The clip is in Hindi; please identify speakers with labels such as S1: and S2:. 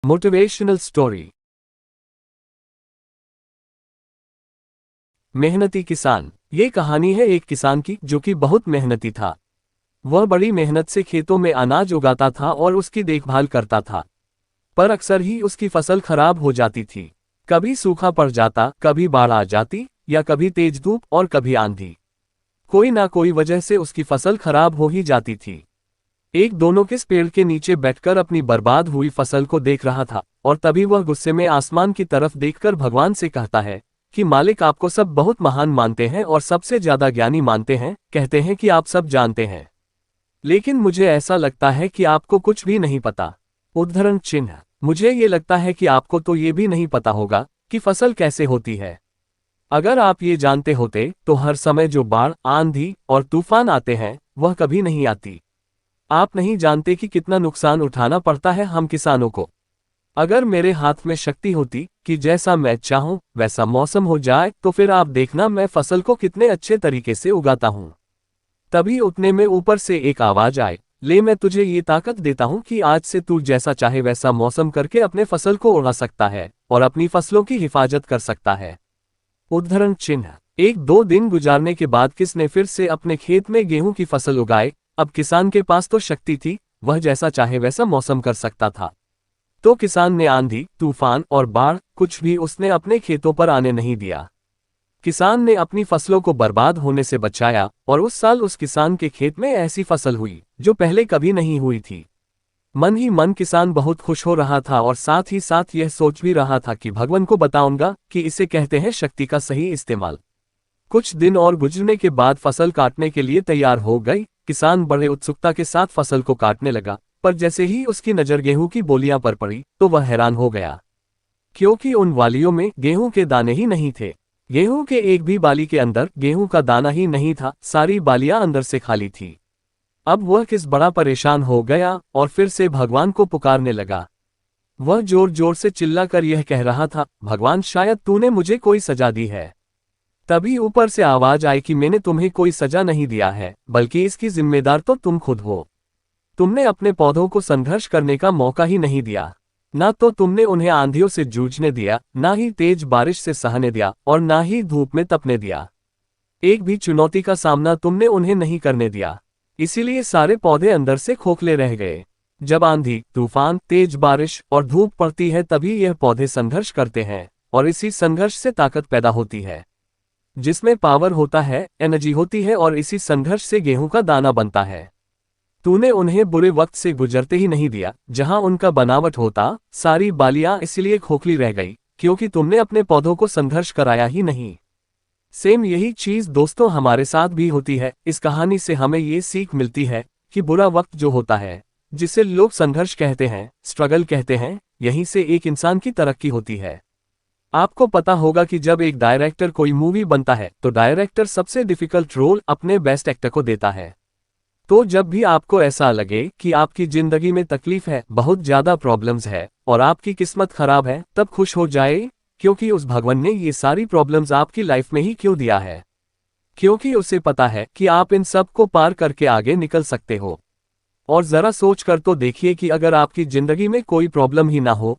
S1: Motivational story. मेहनती किसान। ये कहानी है एक किसान की जो कि बहुत मेहनती था। वह बड़ी मेहनत से खेतों में अनाज उगाता था और उसकी देखभाल करता था। पर अक्सर ही उसकी फसल खराब हो जाती थी। कभी सूखा पड़ जाता, कभी बाढ़ आ जाती, या कभी तेज धूप और कभी आंधी। कोई ना कोई वजह से उसकी फसल खराब हो ही जाती थी। एक दोनों किस पेड़ के नीचे बैठकर अपनी बर्बाद हुई फसल को देख रहा था, और तभी वह गुस्से में आसमान की तरफ देखकर भगवान से कहता है कि मालिक, आपको सब बहुत महान मानते हैं और सबसे ज्यादा ज्ञानी मानते हैं, कहते हैं कि आप सब जानते हैं। लेकिन मुझे ऐसा लगता है कि आपको कुछ भी नहीं पता। उद्धरण चिन्ह। मुझे ये लगता है कि आपको तो ये भी नहीं पता होगा कि फसल कैसे होती है। अगर आप ये जानते होते तो हर समय जो बाढ़, आंधी और तूफान आते हैं वह कभी नहीं आती। आप नहीं जानते कि कितना नुकसान उठाना पड़ता है हम किसानों को। अगर मेरे हाथ में शक्ति होती कि जैसा मैं चाहूं वैसा मौसम हो जाए, तो फिर आप देखना मैं फसल को कितने अच्छे तरीके से उगाता हूं। तभी उतने में ऊपर से एक आवाज आए, ले मैं तुझे ये ताकत देता हूं कि आज से तू जैसा चाहे वैसा मौसम करके अपने फसल को उड़ा सकता है और अपनी फसलों की हिफाजत कर सकता है। उद्धरण चिन्ह। एक दो दिन गुजारने के बाद किसने फिर से अपने खेत में गेहूं की फसल उगाई। अब किसान के पास तो शक्ति थी, वह जैसा चाहे वैसा मौसम कर सकता था। तो किसान ने आंधी, तूफान और बाढ़ कुछ भी उसने अपने खेतों पर आने नहीं दिया। किसान ने अपनी फसलों को बर्बाद होने से बचाया, और उस साल उस किसान के खेत में ऐसी फसल हुई जो पहले कभी नहीं हुई थी। मन ही मन किसान बहुत खुश हो रहा था और साथ ही साथ यह सोच भी रहा था कि भगवान को बताऊंगा कि इसे कहते हैं शक्ति का सही इस्तेमाल। कुछ दिन और गुजरने के बाद फसल काटने के लिए तैयार हो गई। किसान बड़े उत्सुकता के साथ फसल को काटने लगा, पर जैसे ही उसकी नजर गेहूं की बोलियां पर पड़ी तो वह हैरान हो गया, क्योंकि उन वालियों में गेहूं के दाने ही नहीं थे। गेहूं के एक भी बाली के अंदर गेहूं का दाना ही नहीं था, सारी बालियां अंदर से खाली थी। अब वह किस बड़ा परेशान हो गया और फिर से भगवान को पुकारने लगा। वह जोर जोर से चिल्लाकर यह कह रहा था, भगवान, शायद तूने मुझे कोई सजा दी है। तभी ऊपर से आवाज आई कि मैंने तुम्हें कोई सजा नहीं दिया है, बल्कि इसकी जिम्मेदार तो तुम खुद हो। तुमने अपने पौधों को संघर्ष करने का मौका ही नहीं दिया। ना तो तुमने उन्हें आंधियों से जूझने दिया, ना ही तेज बारिश से सहने दिया, और ना ही धूप में तपने दिया। एक भी चुनौती का सामना तुमने उन्हें नहीं करने दिया। इसीलिए सारे पौधे अंदर से खोखले रह गए। जब आंधी, तूफान, तेज बारिश और धूप पड़ती है तभी यह पौधे संघर्ष करते हैं, और इसी संघर्ष से ताकत पैदा होती है। जिसमें पावर होता है, एनर्जी होती है, और इसी संघर्ष से गेहूं का दाना बनता है। तूने उन्हें बुरे वक्त से गुजरते ही नहीं दिया। जहां उनका बनावट होता, सारी बालियां इसलिए खोखली रह गई क्योंकि तुमने अपने पौधों को संघर्ष कराया ही नहीं। सेम यही चीज दोस्तों हमारे साथ भी होती है। इस कहानी से हमें ये सीख मिलती है कि बुरा वक्त जो होता है, जिसे लोग संघर्ष कहते हैं, स्ट्रगल कहते हैं, यहीं से एक इंसान की तरक्की होती है। आपको पता होगा कि जब एक डायरेक्टर कोई मूवी बनता है तो डायरेक्टर सबसे डिफिकल्ट रोल अपने बेस्ट एक्टर को देता है। तो जब भी आपको ऐसा लगे कि आपकी जिंदगी में तकलीफ है, बहुत ज्यादा प्रॉब्लम्स है और आपकी किस्मत खराब है, तब खुश हो जाए, क्योंकि उस भगवान ने ये सारी प्रॉब्लम्स आपकी लाइफ में ही क्यों दिया है। क्योंकि उसे पता है कि आप इन सब को पार करके आगे निकल सकते हो। और जरा सोच कर तो देखिए कि अगर आपकी जिंदगी में कोई प्रॉब्लम ही ना हो